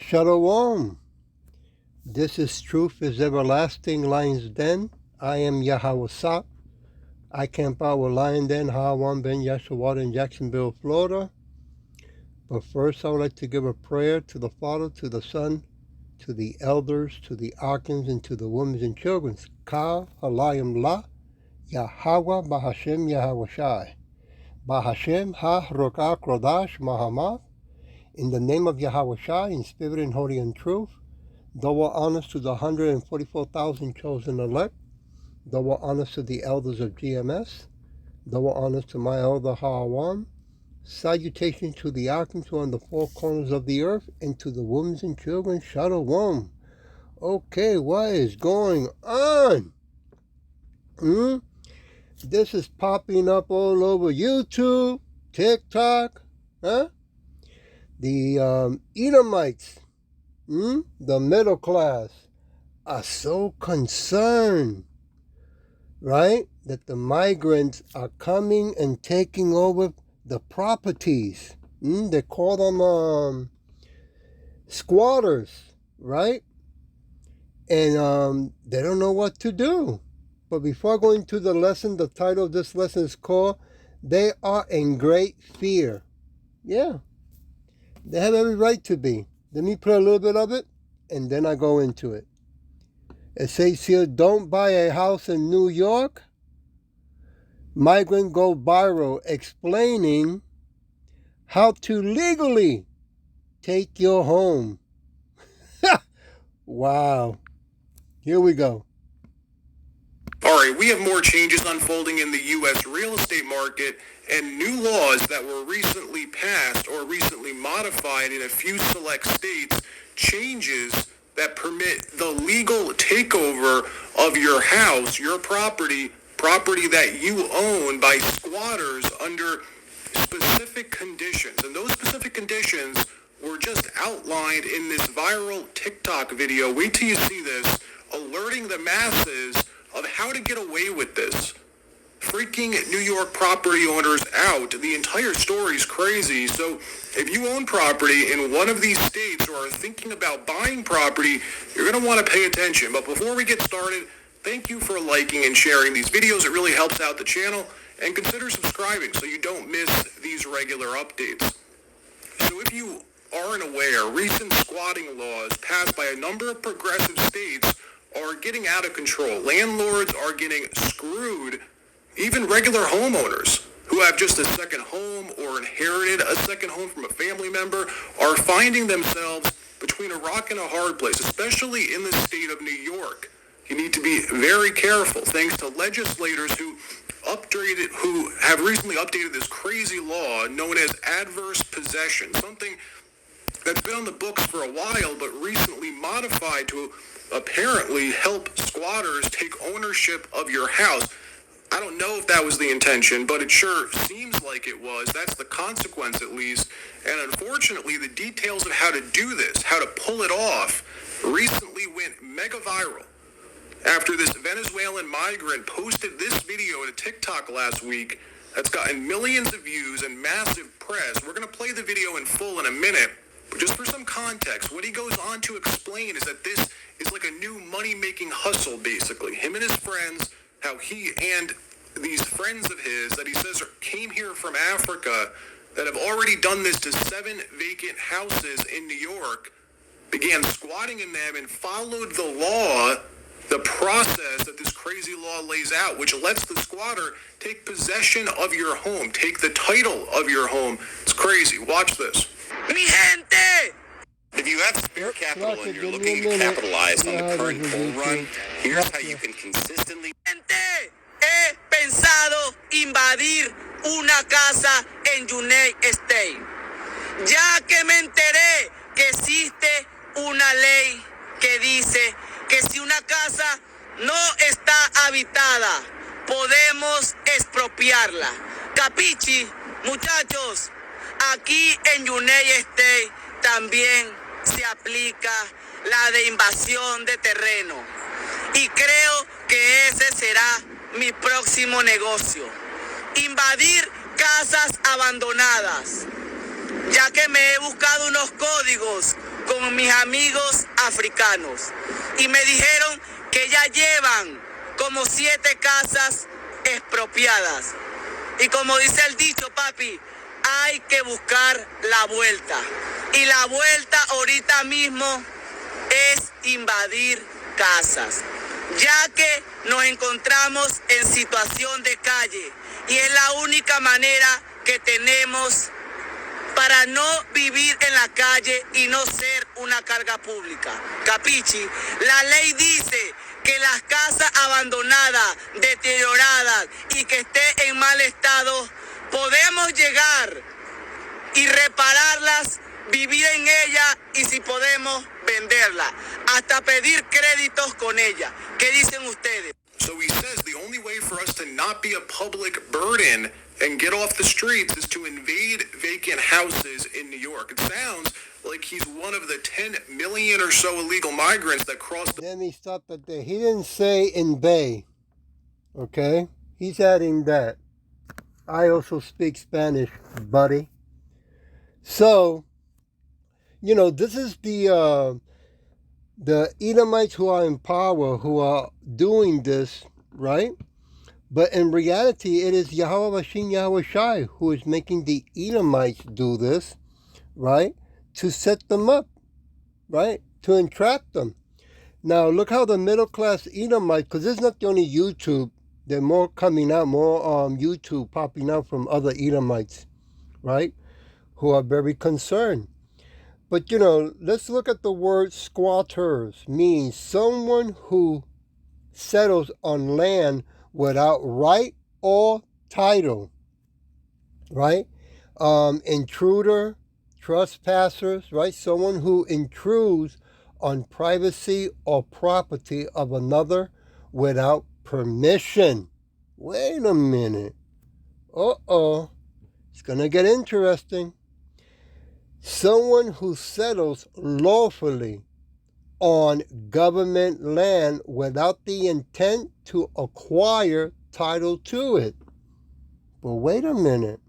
Shalom. This is Truth is Everlasting Lion's Den. I am Yahweh Sop. I camp out with Lion Den, Hawan Ben Yashawat in Jacksonville, Florida. But first, I would like to give a prayer to the Father, to the Son, to the elders, to the archons, and to the women and children. Ka Halayim La, Yahweh Bahashem Yahweh Shai. Bahashem Ha Rokah Krodash Mahamath. In the name of Yahweh Shai, in spirit and holy and truth. Double honors to the 144,000 chosen elect. Double honors to the elders of GMS. Double honors to my elder Hawan. Salutations to the archons on the four corners of the earth and to the women and children. Shalom. Okay, what is going on? This is popping up all over YouTube, TikTok. The Edomites, the middle class, are so concerned, right, that the migrants are coming and taking over the properties. They call them squatters, right? And they don't know what to do. But before going to the lesson, the title of this lesson is called, They Are in Great Fear. Yeah, they have every right to be. Let me put a little bit of it, and then I go into it. It says here, don't buy a house in New York. Migrant go viral explaining how to legally take your home. Wow. Here we go. All right, we have more changes unfolding in the U.S. real estate market and new laws that were recently passed or recently modified in a few select states, changes that permit the legal takeover of your house, your property that you own by squatters under specific conditions. And those specific conditions were just outlined in this viral TikTok video. Wait till you see this, alerting the masses of how to get away with this. Freaking New York property owners out. The entire story is crazy. So if you own property in one of these states or are thinking about buying property, you're going to want to pay attention. But before we get started, thank you for liking and sharing these videos. It really helps out the channel. And consider subscribing so you don't miss these regular updates. So if you aren't aware, recent squatting laws passed by a number of progressive states are getting out of control. Landlords are getting screwed. Even regular homeowners who have just a second home or inherited a second home from a family member are finding themselves between a rock and a hard place, especially in the state of New York. You need to be very careful, thanks to legislators who have recently updated this crazy law known as adverse possession, something that's been on the books for a while but recently modified to apparently help squatters take ownership of your house. I don't know if that was the intention, but it sure seems like it was. That's the consequence, at least. And unfortunately, the details of how to do this, how to pull it off, recently went mega viral after this Venezuelan migrant posted this video to TikTok last week that's gotten millions of views and massive press. We're going to play the video in full in a minute. But just for some context, what he goes on to explain is that this is like a new money-making hustle, basically. Him and his friends, how he and these friends of his that he says came here from Africa that have already done this to 7 vacant houses in New York, began squatting in them and followed the law, the process that this crazy law lays out, which lets the squatter take possession of your home, take the title of your home. It's crazy. Watch this. Mi gente! If you have spare capital and you're looking to capitalize on the current bull run, here's how you can consistently... Gente, he pensado invadir una casa en United States, ya que me enteré que existe una ley que dice que si una casa no está habitada, podemos expropiarla. Capichi, muchachos, aquí en United States también se aplica la de invasión de terreno. Y creo que ese será mi próximo negocio. Invadir casas abandonadas. Ya que me he buscado unos códigos con mis amigos africanos y me dijeron que ya llevan como 7 casas expropiadas. Y como dice el dicho, papi, hay que buscar la vuelta. Y la vuelta ahorita mismo es invadir casas, ya que nos encontramos en situación de calle y es la única manera que tenemos para no vivir en la calle y no ser una carga pública. Capichi, la ley dice que las casas abandonadas, deterioradas y que esté en mal estado, podemos llegar y repararlas, vivir en ella y si podemos venderla, hasta pedir créditos con ella. ¿Qué dicen ustedes? So he says the only way for us to not be a public burden and get off the streets is to invade vacant houses in New York. It sounds like he's one of the 10 million or so illegal migrants that crossed the... Then he stopped at there. He didn't say invade. Okay? He's adding that. I also speak Spanish, buddy. So, you know, this is the Edomites who are in power, who are doing this, right? But in reality, it is Yahweh Bashin Yahweh Shai who is making the Edomites do this, right? To set them up, right? To entrap them. Now, look how the middle-class Edomites, because this is not the only YouTube, there are more coming out, more YouTube popping out from other Edomites, right? Who are very concerned. But, you know, let's look at the word squatters. Means someone who settles on land without right or title, right? Intruder, trespassers, right? Someone who intrudes on privacy or property of another without permission. Wait a minute. Uh-oh. It's going to get interesting. Someone who settles lawfully on government land without the intent to acquire title to it. But wait a minute.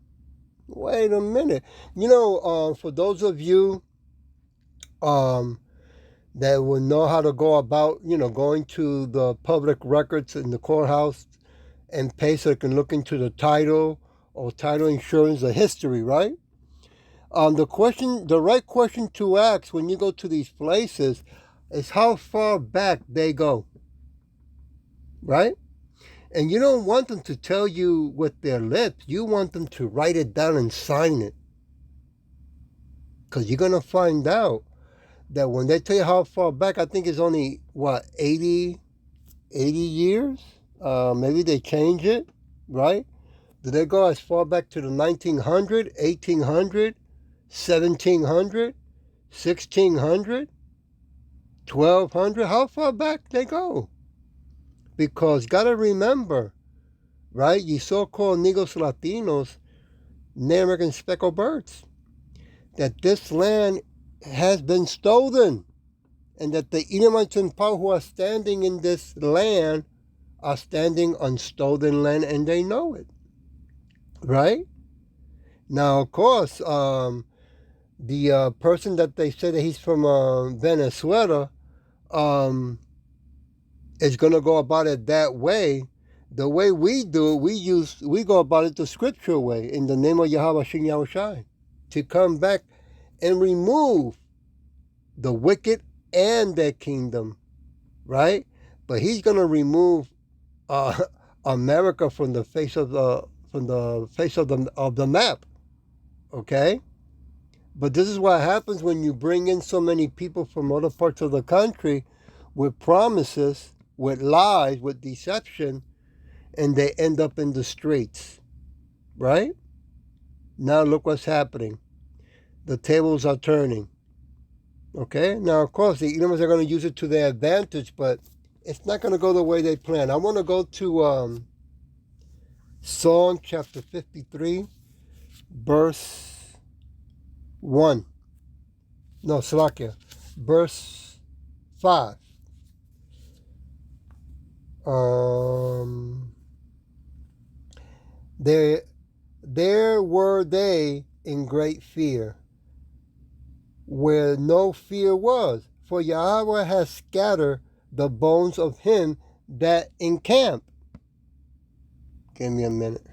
Wait a minute. You know, for those of you that will know how to go about, you know, going to the public records in the courthouse and pay so they can look into the title or title insurance, the history, right? The right question to ask when you go to these places is how far back they go, right? And you don't want them to tell you with their lips. You want them to write it down and sign it. Because you're going to find out that when they tell you how far back, I think it's only, 80 years? Maybe they change it, right? Do they go as far back to the 1900, 1800, 1700, 1600, 1200? How far back they go? Because got to remember, right? You so-called Negros Latinos, Native American speckled birds, that this land has been stolen, and that the Edomites in power who are standing in this land are standing on stolen land, and they know it, right? Now, of course, the person that they say that he's from Venezuela is going to go about it that way. The way we do it, we go about it the scripture way, in the name of Yahweh Shin Yahweh Shai, to come back and remove the wicked and their kingdom, right? But he's going to remove America from the face of the map, okay? But this is what happens when you bring in so many people from other parts of the country with promises, with lies, with deception, and they end up in the streets, right? Now look what's happening. The tables are turning. Okay? Now, of course, the Edomites are going to use it to their advantage, but it's not going to go the way they plan. I want to go to Psalm chapter 53, verse 1. No, Salakia. Verse 5. There were they in great fear, where no fear was. For Yahweh has scattered the bones of him that encamp. Give me a minute.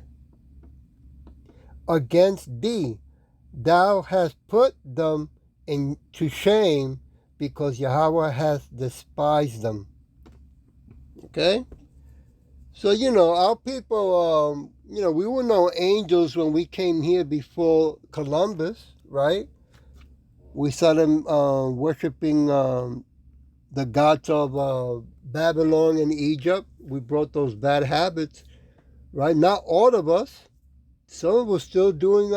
Against thee, thou hast put them to shame, because Yahweh has despised them. Okay? So, our people, we were no angels when we came here before Columbus, right? We saw them worshiping the gods of Babylon and Egypt. We brought those bad habits, right? Not all of us. Some were still doing,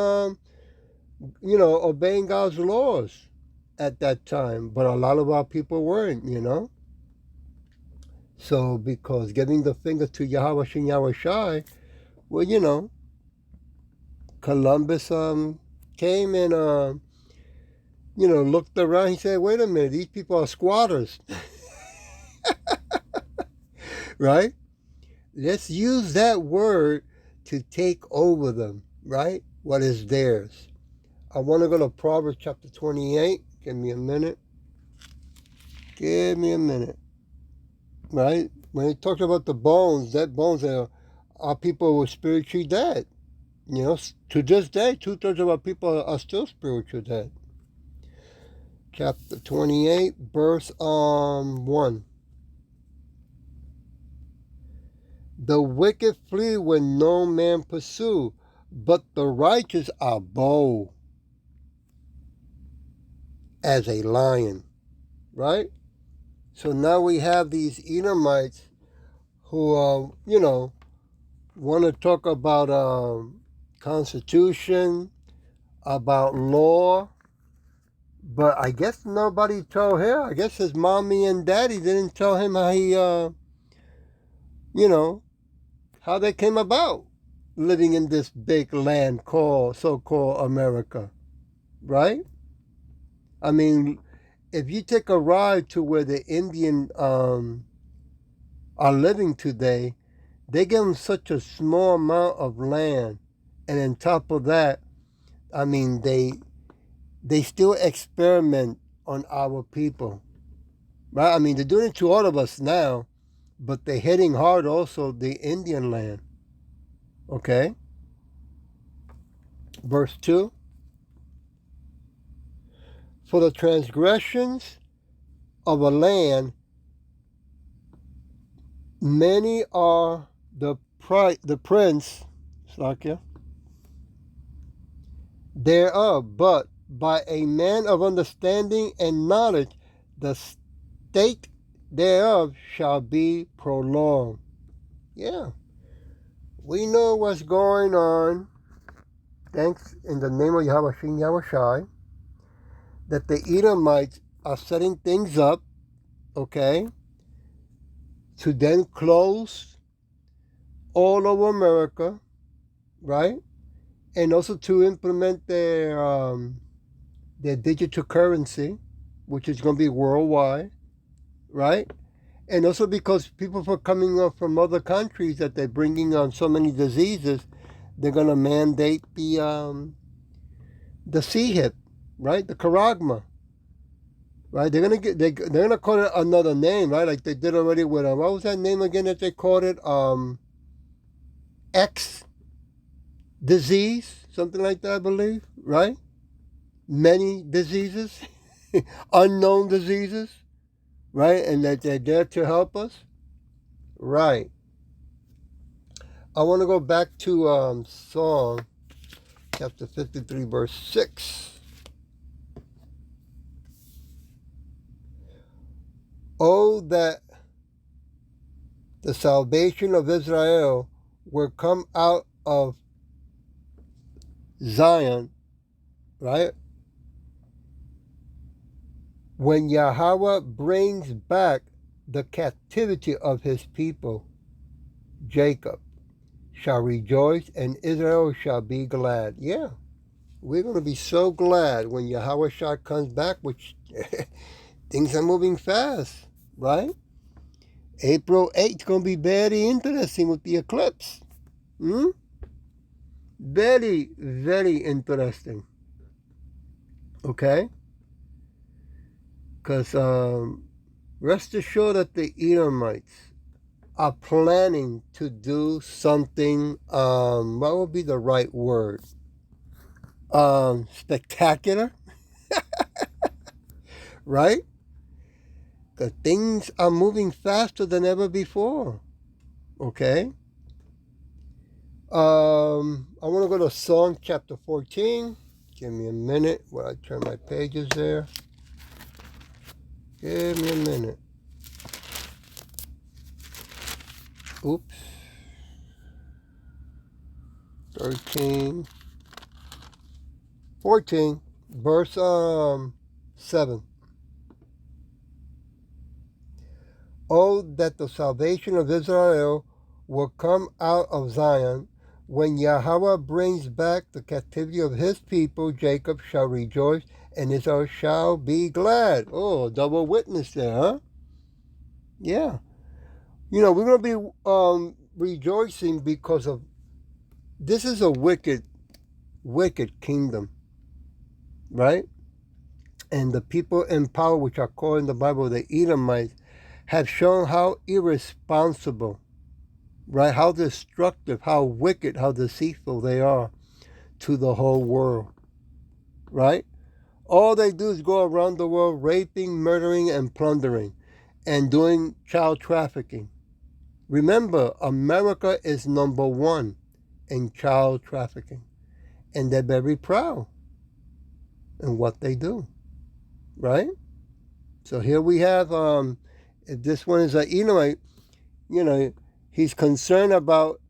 obeying God's laws at that time. But a lot of our people weren't, So, because giving the finger to Yahweh Shem Yahweh Shai, well, Columbus came and, looked around. He said, wait a minute, these people are squatters. Right? Let's use that word to take over them, right? What is theirs. I want to go to Proverbs chapter 28. Give me a minute. Right? When he talks about the bones, that bones are people who are spiritually dead. To this day, 2/3 of our people are still spiritually dead. Chapter 28, verse 1. The wicked flee when no man pursue, but the righteous are bold as a lion. Right? So now we have these Edomites who, want to talk about constitution, about law, but I guess nobody told him. I guess his mommy and daddy didn't tell him how he, how they came about living in this big land called, so-called America, right? I mean, if you take a ride to where the Indian are living today, they give them such a small amount of land, and on top of that, I mean, they still experiment on our people, right? I mean, they're doing it to all of us now, but they're hitting hard also the Indian land. Okay? Verse 2. For the transgressions of a land, many are the prince, thereof, but by a man of understanding and knowledge, the state thereof shall be prolonged. Yeah. We know what's going on. Thanks in the name of Yahweh Shem Yahweh Shai, that the Edomites are setting things up, okay, to then close all over America, right? And also to implement their digital currency, which is going to be worldwide, right? And also because people are coming up from other countries that they're bringing on so many diseases, they're going to mandate the CHIP, right? The Charagma, right? They're gonna call it another name, right? Like they did already with what was that name again that they called it? X disease, something like that, I believe, right? Many diseases, unknown diseases, right? And that they're there to help us, right? I want to go back to Psalm chapter 53, verse 6. Oh, that the salvation of Israel will come out of Zion, right? When Yahweh brings back the captivity of his people, Jacob shall rejoice and Israel shall be glad. Yeah, we're going to be so glad when Yahweh Shah comes back, which things are moving fast, right? April 8th is going to be very interesting with the eclipse. Very, very interesting. Okay? Because rest assured that the Edomites are planning to do something, what would be the right word? Spectacular, right? Because things are moving faster than ever before, okay? I want to go to Psalm chapter 14. Give me a minute while I turn my pages there. Give me a minute. Oops. 14, verse 7. Oh, that the salvation of Israel will come out of Zion. When Yahweh brings back the captivity of his people, Jacob shall rejoice, and Israel shall be glad. Oh, double witness there, huh? Yeah. You know, we're going to be rejoicing because of this is a wicked kingdom, right? And the people in power, which are called in the Bible the Edomites, have shown how irresponsible, right? How destructive, how wicked, how deceitful they are to the whole world, right? All they do is go around the world raping, murdering, and plundering, and doing child trafficking. Remember, America is number one in child trafficking, and they're very proud in what they do, right? So here we have, if this one is an Edomite, you know, he's concerned about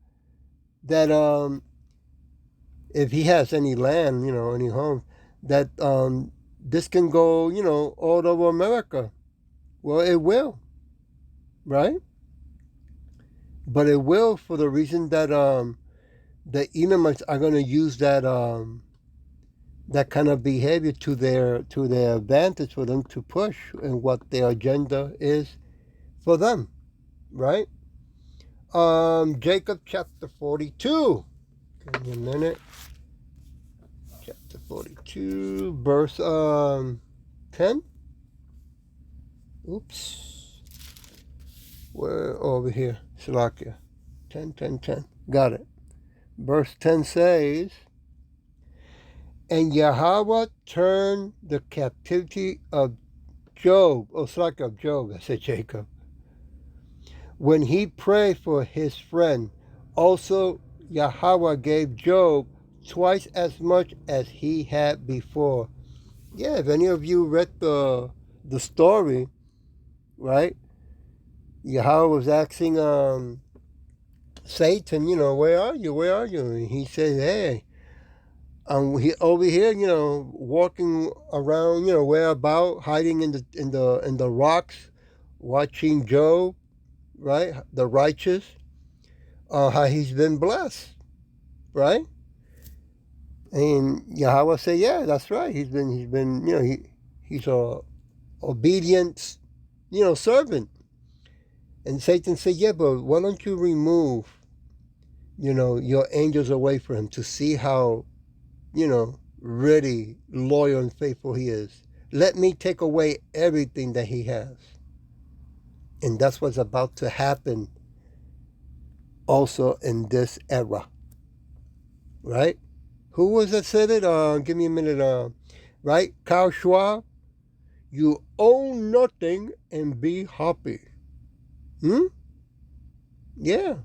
that if he has any land, you know, any homes, that this can go, you know, all over America. Well, it will, right? But it will for the reason that the Edomites are going to use that that kind of behavior to their advantage for them to push and what their agenda is for them, right? Jacob chapter 42. Give me a minute. Chapter 42, verse 10. Oops. We're over here. Salakia. 10. Got it. Verse 10 says, and Yahweh turned the captivity of Job, Salakia of Job, I said Jacob, when he prayed for his friend. Also Yahweh gave Job twice as much as he had before. Yeah, if any of you read the story, right? Yahweh was asking Satan, you know, where are you? And he said, hey, he over here, you know, walking around, you know, whereabout, hiding in the rocks, watching Job, right? The righteous, how he's been blessed, right? And Yahweh said, yeah, that's right. He's been, you know, he's a obedient, you know, servant. And Satan said, yeah, but why don't you remove, you know, your angels away from him to see how, you know, really loyal and faithful he is. Let me take away everything that he has. And that's what's about to happen also in this era, right? Who was that said it? Give me a minute. Right? Carl Schwab. You own nothing and be happy. Yeah.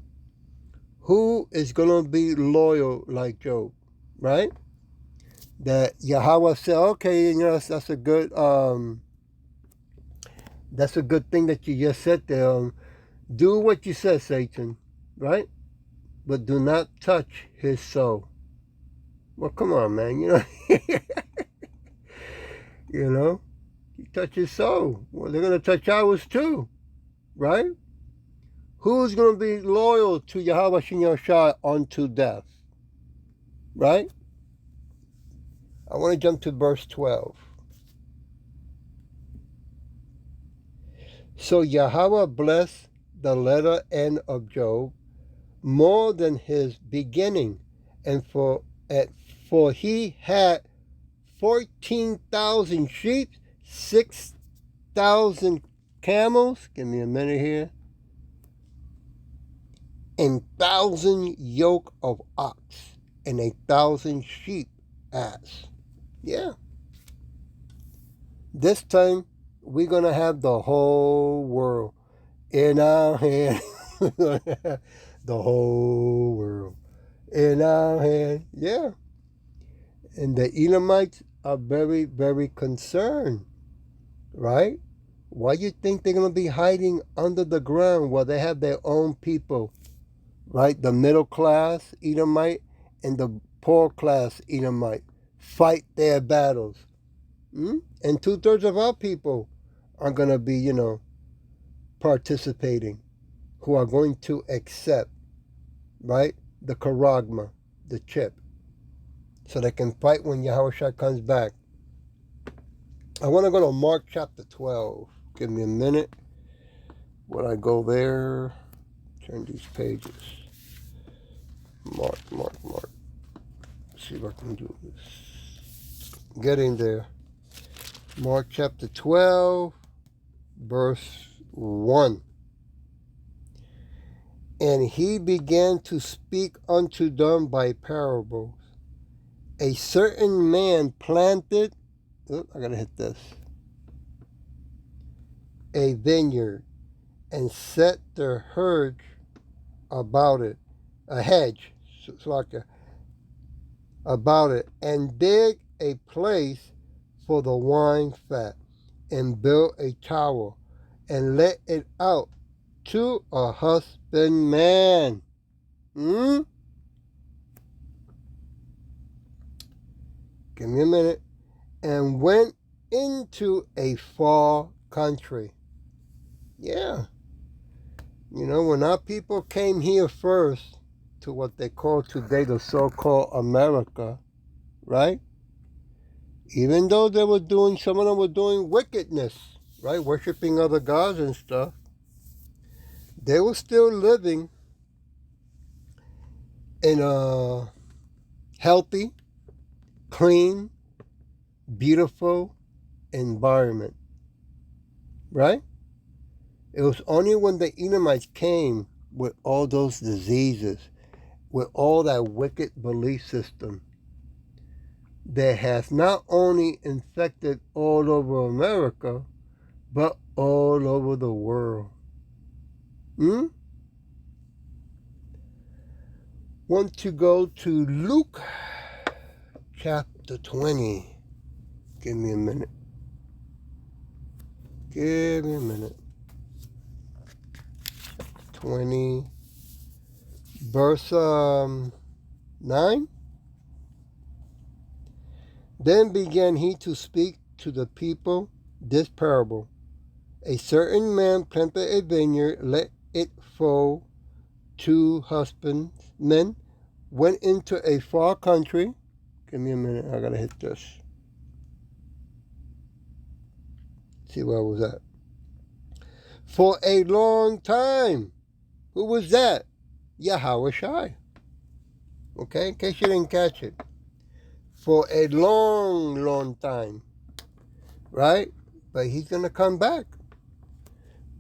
Who is going to be loyal like Job, right? That Yahweh said, okay, you know, that's a good thing that you just said there. Do what you said, Satan, right? But do not touch his soul. Well, come on, man, you know. You know, you touch his soul. Well, they're going to touch ours too, right? Who's going to be loyal to Yahweh Shem Yahshua unto death, right? I want to jump to verse 12. So Yahweh blessed the latter end of Job more than his beginning, and for he had 14,000 sheep, 6 1,000 camels. Give me a minute here. And 1,000 yoke of ox. And 1,000 sheep ass. Yeah. This time, we're going to have the whole world in our hand. The whole world in our hand. Yeah. And the Edomites are very, very concerned. Right? Why do you think they're going to be hiding under the ground while they have their own people? Right? The middle class Edomite and the poor class Edomite fight their battles. And 2/3 of our people are going to be, participating, who are going to accept, right, the charagma, the chip, so they can fight when Yahushua comes back. I want to go to Mark chapter 12. Give me a minute. When I go there, turn these pages. Mark. See if I can do this. Getting there. Mark chapter 12, verse 1. And he began to speak unto them by parables. A certain man planted, I gotta hit this, a vineyard, and set the hedge about it, a hedge, about it, and dig a place for the wine fat, and built a tower, and let it out to a husbandman. Give me a minute. And went into a far country. Yeah. When our people came here first to what they call today the so-called America, right? Even though some of them were doing wickedness, right? Worshipping other gods and stuff. They were still living in a healthy, clean, beautiful environment, right? It was only when the Edomites came with all those diseases, with all that wicked belief system, that has not only infected all over America, but all over the world. Want to go to Luke chapter 20. Give me a minute. 20, verse 9. Then began he to speak to the people this parable. A certain man planted a vineyard, let it fall 2 husbandmen, went into a far country. Give me a minute, I gotta hit this. See where I was at. For a long time. Who was that? Yahushua. Okay, in case you didn't catch it. For a long, long time. Right? But he's going to come back.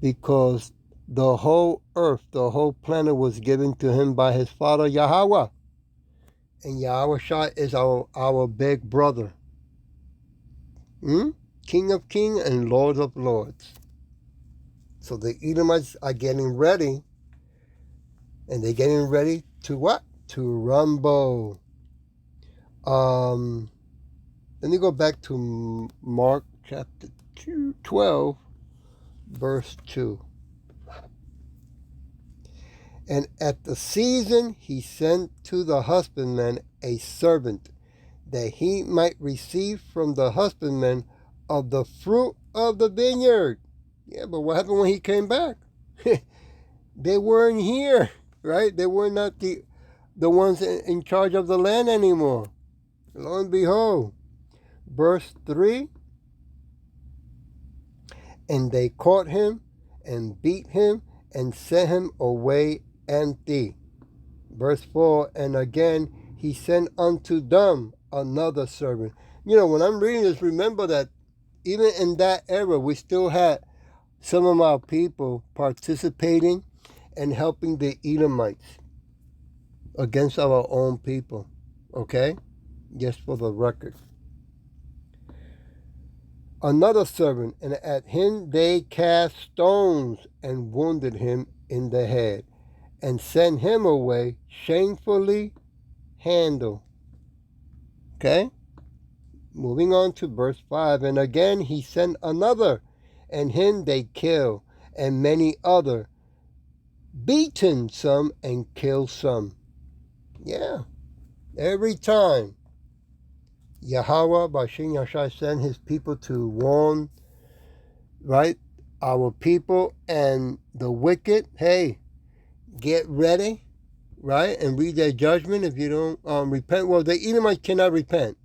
Because the whole earth, the whole planet was given to him by his father Yahweh. And Yahushua is our big brother. King of kings and Lord of lords. So the Edomites are getting ready. And they're getting ready to what? To rumble. Let me go back to Mark chapter 12, verse 2. And at the season he sent to the husbandman a servant, that he might receive from the husbandman of the fruit of the vineyard. Yeah, but what happened when he came back? They weren't here, right? They were not the ones in charge of the land anymore. Lo and behold, verse 3, and they caught him and beat him and sent him away empty. Verse 4, and again he sent unto them another servant. When I'm reading this, remember that even in that era, we still had some of our people participating and helping the Edomites against our own people. Okay? Just for the record. Another servant, and at him they cast stones and wounded him in the head, and sent him away shamefully handled. Okay? Moving on to verse 5. And again he sent another, and him they killed, and many other, beaten some and killed some. Yeah. Every time Yahweh Bashin Yashai sent his people to warn, right, our people and the wicked, hey, get ready, right, and read their judgment if you don't repent. Well, the Edomites cannot repent,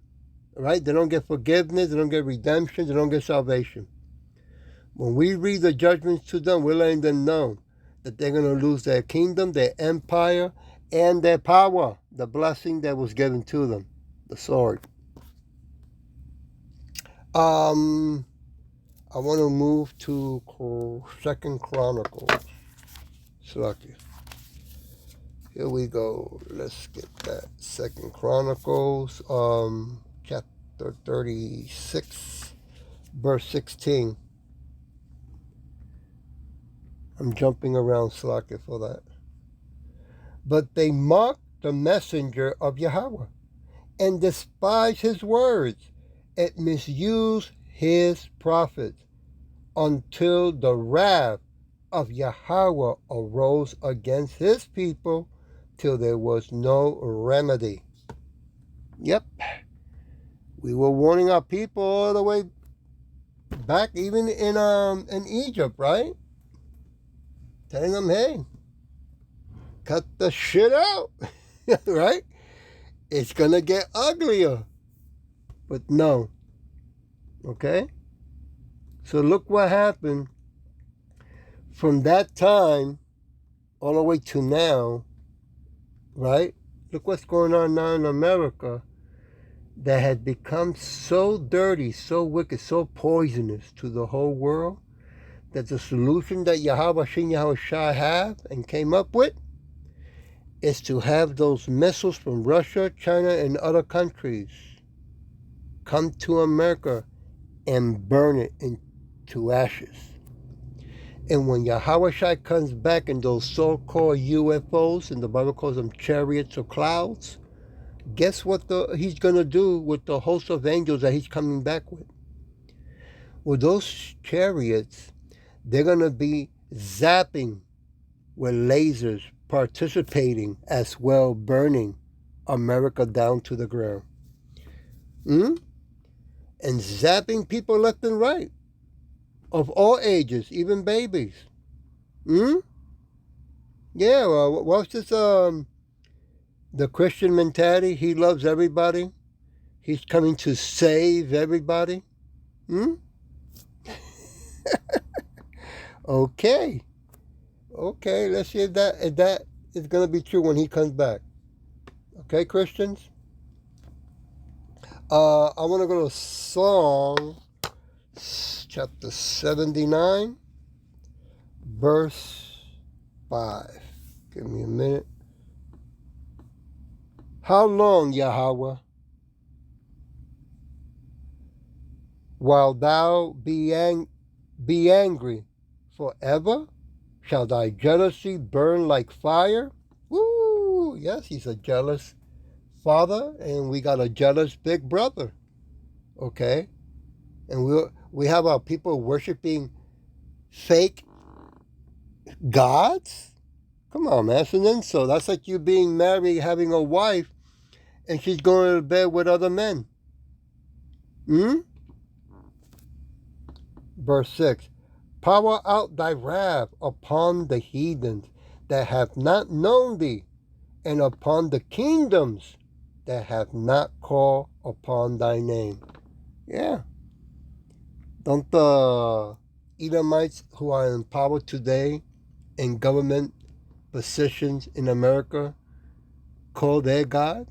right? They don't get forgiveness, they don't get redemption, they don't get salvation. When we read the judgments to them, we're letting them know that they're going to lose their kingdom, their empire, and their power, the blessing that was given to them, the sword. I want to move to 2 Chronicles. Slacky. Here we go. Let's get that. 2 Chronicles, chapter 36, verse 16. I'm jumping around Slacky for that. But they mocked the messenger of Yahweh and despised his words and misused his prophets until the wrath of Yahweh arose against his people till there was no remedy. Yep. We were warning our people all the way back even in Egypt, right? Telling them, hey, cut the shit out, right? It's going to get uglier. But no. Okay? So look what happened from that time all the way to now, right? Look what's going on now in America that had become so dirty, so wicked, so poisonous to the whole world that the solution that Yahweh Shin Yahweh Shai have and came up with is to have those missiles from Russia, China, and other countries come to America and burn it into ashes. And when Yahweh Shai comes back in those so-called UFOs, and the Bible calls them chariots or clouds, guess what he's going to do with the host of angels that he's coming back with? Well, those chariots, they're going to be zapping with lasers, participating as well, burning America down to the ground. And zapping people left and right, of all ages, even babies. Yeah, well, what's this, the Christian mentality? He loves everybody. He's coming to save everybody. Okay, let's see if that is going to be true when he comes back. Okay, Christians? I want to go to Psalm chapter 79, verse 5. Give me a minute. How long, Yahweh, while thou be angry forever? Shall thy jealousy burn like fire? Woo! Yes, he's a jealous father, and we got a jealous big brother. Okay? And we have our people worshiping fake gods? Come on, man. It's an insult. That's like you being married, having a wife, and she's going to bed with other men. Verse 6. Pour out thy wrath upon the heathens that have not known thee, and upon the kingdoms that have not called upon thy name. Yeah. Don't the Edomites who are in power today in government positions in America call their God?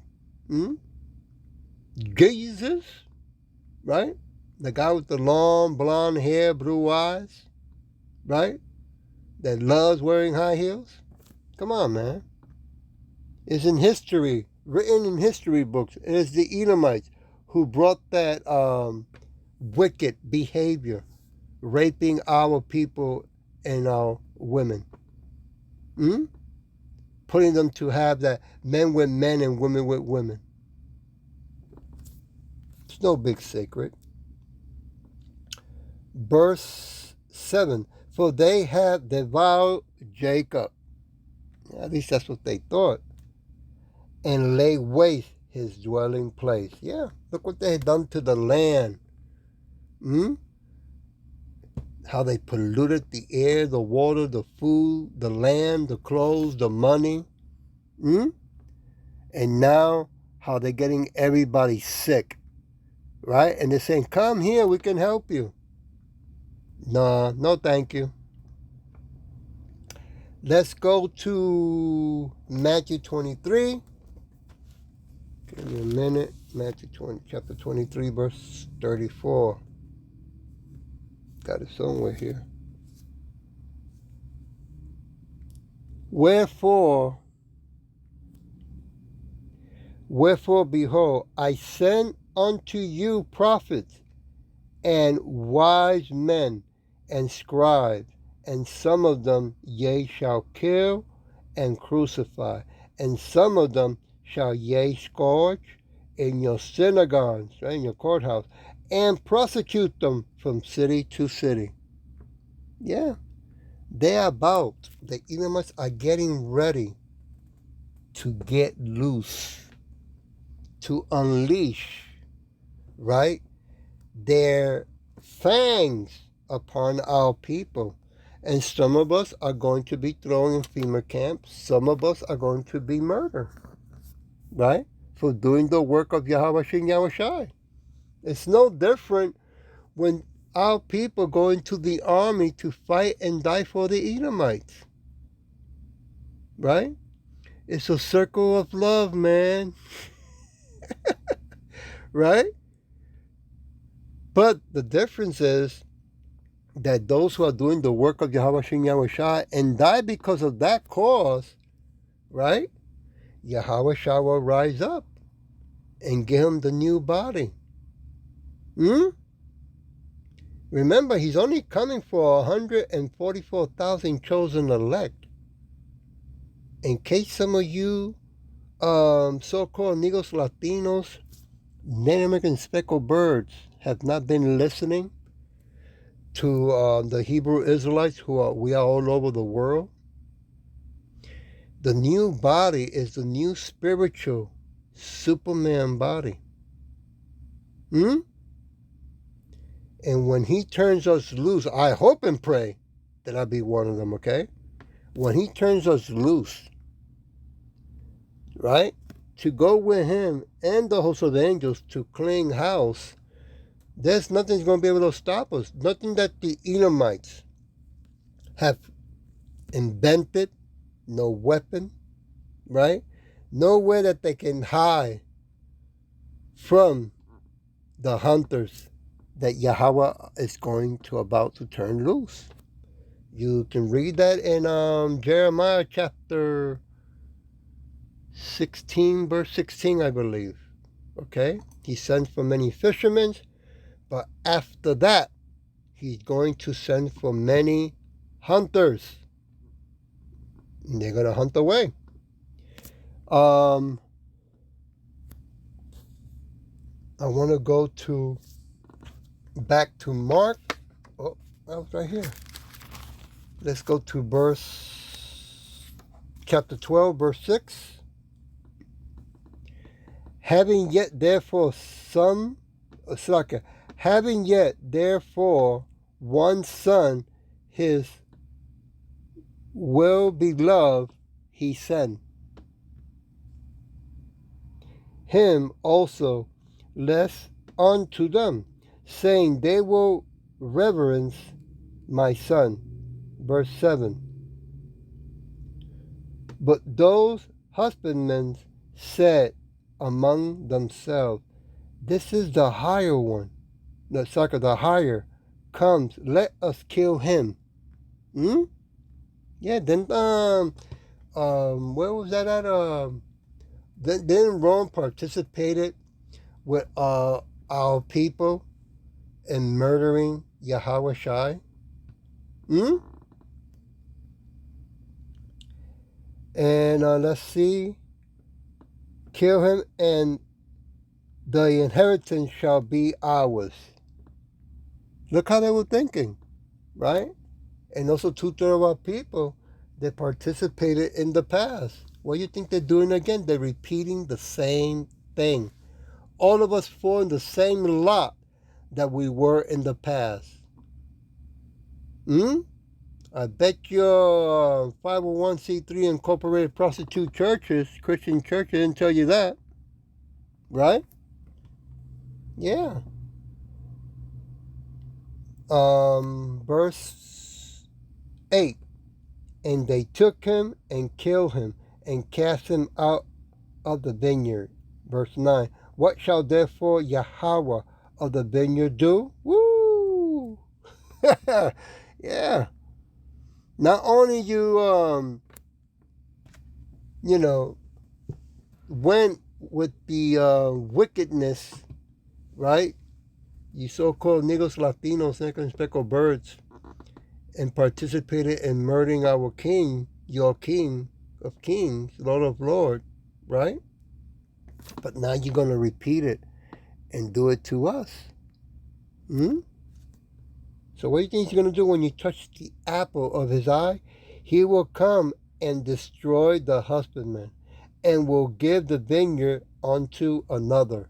Jesus, right? The guy with the long blonde hair, blue eyes, right? That loves wearing high heels. Come on, man. It's in history, written in history books. It is the Edomites who brought that wicked behavior, raping our people and our women. Putting them to have that men with men and women with women. It's no big secret. Verse 7, for they have devoured Jacob. At least that's what they thought. And lay waste his dwelling place. Yeah, look what they had done to the land. How they polluted the air, the water, the food, the land, the clothes, the money. And now how they're getting everybody sick. Right? And they're saying, come here, we can help you. No thank you. Let's go to Matthew 23. Give me a minute. Matthew 20, chapter 23, verse 34. Got it somewhere here. Wherefore, behold, I send unto you prophets and wise men and scribes, and some of them ye shall kill and crucify, and some of them shall ye scourge in your synagogues, right, in your courthouse, and prosecute them from city to city. Yeah, the Edomites are getting ready to get loose, to unleash, right, their fangs upon our people. And some of us are going to be thrown in FEMA camps. Some of us are going to be murdered, right, for doing the work of Yahweh Shem Yahushai. It's no different when our people go into the army to fight and die for the Edomites, right? It's a circle of love, man. Right? But the difference is that those who are doing the work of Yahweh Shem Yahushai and die because of that cause, right? Yahweh Shah will rise up and give him the new body. Remember, he's only coming for 144,000 chosen elect. In case some of you so-called Negros Latinos, Native American speckled birds have not been listening to the Hebrew Israelites we are all over the world. The new body is the new spiritual Superman body. And when he turns us loose, I hope and pray that I'll be one of them, okay? When he turns us loose, right, to go with him and the host of the angels to clean house, there's nothing's going to be able to stop us. Nothing that the Edomites have invented, no weapon, right? Nowhere that they can hide from the hunters that Yahweh is about to turn loose. You can read that in Jeremiah chapter 16, verse 16, I believe. Okay? He sends for many fishermen, but after that, he's going to send for many hunters. And they're going to hunt away. I want to go back to Mark. Oh, that was right here. Let's go to chapter 12, verse 6. Having yet therefore one son, his well-beloved, he sent. Him also lest unto them, saying, they will reverence my son. Verse 7. But those husbandmen said among themselves, this is the higher one. the higher comes, let us kill him. Hmm? Yeah, then where was that at? Then Rome participated with our people in murdering Yahweh Shai. Hmm? And let's see, kill him, and the inheritance shall be ours. Look how they were thinking, right? And also 2/3 of our people that participated in the past. What do you think they're doing again? They're repeating the same thing. All of us fall in the same lot that we were in the past. I bet your 501c3 incorporated prostitute churches, Christian churches, didn't tell you that. Right? Yeah. Verse 8. And they took him and killed him and cast him out of the vineyard. Verse 9. What shall therefore Yahweh of the vineyard do? Woo! Yeah. Not only you went with the wickedness, right? You so-called Negros, Latinos, and speckled birds, and participated in murdering our King, your King of Kings, Lord of Lords, right? But now you're going to repeat it and do it to us. So what do you think he's going to do when you touch the apple of his eye? He will come and destroy the husbandman and will give the vineyard unto another.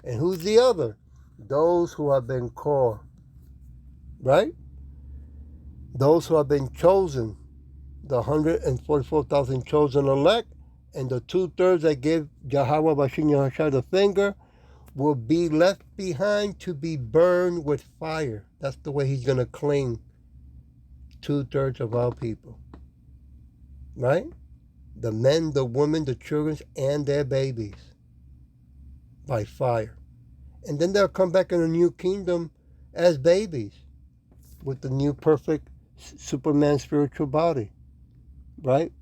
And who's the other? Those who have been called, right? Those who have been chosen, the 144,000 chosen elect, and the 2/3 that gave Yahweh Bashin Yahushua the finger will be left behind to be burned with fire. That's the way he's going to clean 2/3 of our people, right? The men, the women, the children, and their babies by fire. And then they'll come back in a new kingdom as babies with the new perfect Superman spiritual body, right?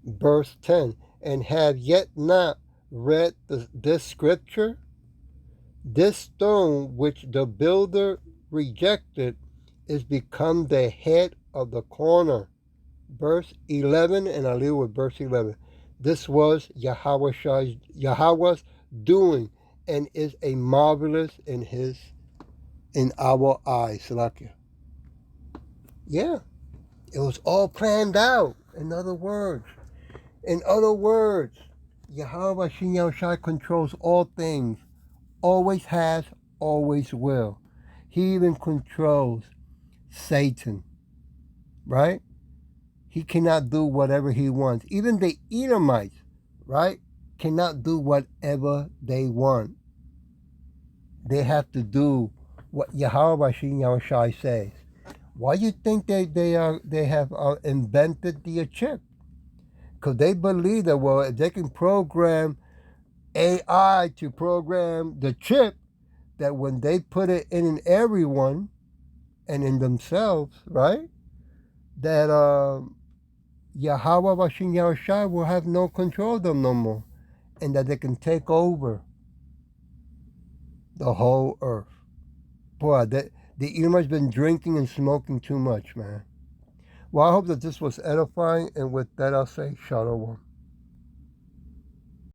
Verse 10, and have yet not read this scripture? This stone which the builder rejected is become the head of the corner. Verse 11, and I'll leave with verse 11. This was Yahweh's doing, and is a marvelous in our eyes. Salakia. Yeah, it was all planned out. In other words, Yahweh Shin Yahushua controls all things, always has, always will. He even controls Satan, right? He cannot do whatever he wants. Even the Edomites, right, cannot do whatever they want. They have to do what Yahweh Shin Yahushua says. Why do you think they have invented the chip? Because they believe that, well, if they can program AI to program the chip, that when they put it in everyone and in themselves, right, that Yahweh Bashin Yahushua will have no control of them no more, and that they can take over the whole earth. Boy, the Edomite's been drinking and smoking too much, man. Well, I hope that this was edifying, and with that I'll say Shalom.